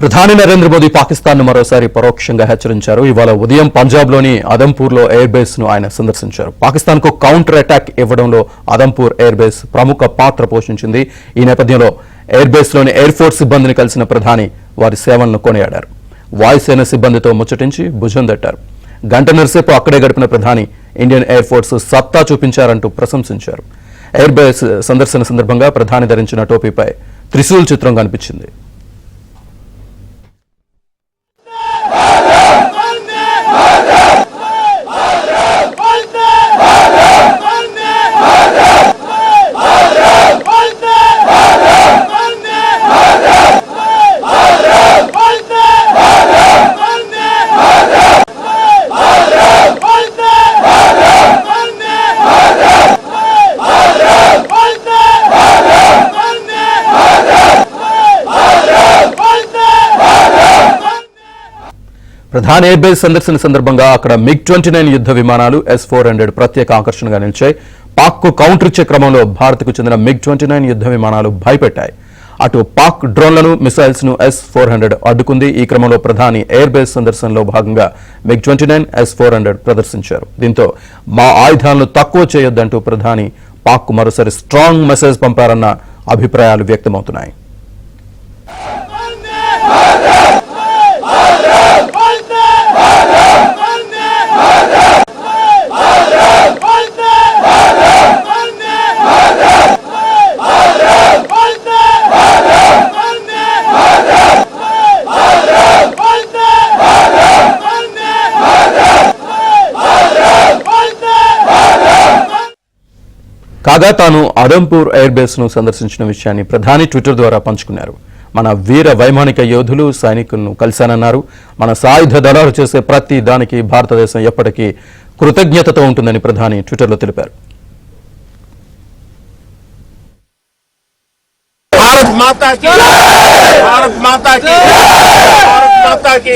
ప్రధాని నరేంద్ర మోదీ పాకిస్తాన్ ను మరోసారి పరోక్షంగా హెచ్చరించారు. ఇవాళ ఉదయం పంజాబ్లోని అదంపూర్లో ఎయిర్ బేస్ ను ఆయన సందర్శించారు. పాకిస్తాన్ కు కౌంటర్ అటాక్ ఇవ్వడంలో అదంపూర్ ఎయిర్ బేస్ ప్రముఖ పాత్ర పోషించింది. ఈ నేపథ్యంలో ఎయిర్ బేస్ లోని ఎయిర్ ఫోర్స్ సిబ్బందిని కలిసిన ప్రధాని వారి సేవలను కొనియాడారు. వాయుసేన సిబ్బందితో ముచ్చటించి భుజం తట్టారు. గంటన్నరసేపు అక్కడే గడిపిన ప్రధాని ఇండియన్ ఎయిర్ ఫోర్స్ సత్తా చూపించారంటూ ప్రశంసించారు. ఎయిర్ బేస్ సందర్శన సందర్భంగా ప్రధాని ధరించిన టోపీపై త్రిశూల్ చిత్రం కనిపించింది. ప్రధాని ఎయిర్ బేస్ సందర్శన సందర్భంగా అక్కడ MiG-29 యుద్ధ విమానాలు S-400 ప్రత్యేక ఆకర్షణగా నిలిచాయి. పాక్ కు కౌంటర్ ఇచ్చే క్రమంలో భారత్ కు చెందిన MiG-29 యుద్ధ విమానాలు భయపెట్టాయి. అటు పాక్ డ్రోన్లను మిసైల్స్ ను S-400 అడ్డుకుంది. ఈ క్రమంలో ప్రధాని ఎయిర్ బేస్ సందర్శనలో భాగంగా MiG-29, S-400 ప్రదర్శించారు. దీంతో మా ఆయుధాలను తక్కువ చేయొద్దంటూ ప్రధాని పాక్ కు మరోసారి స్ట్రాంగ్ మెసేజ్ పంపారన్న అభిప్రాయాలు వ్యక్తమవుతున్నాయి. కాగా తాను అదంపూర్ ఎయిర్ బేస్ ను సందర్శించిన విషయాన్ని ప్రధాని ట్విట్టర్ ద్వారా పంచుకున్నారు. మన వీర వైమానిక యోధులు సైనికులను కలిశానన్నారు. మన సాయుధ దళాలు చేసే ప్రతి దానికి భారతదేశం ఎప్పటికీ కృతజ్ఞతతో ఉంటుందని ప్రధాని ట్విట్టర్లో తెలిపారు. भारत माता की भारत माता की भारत माता की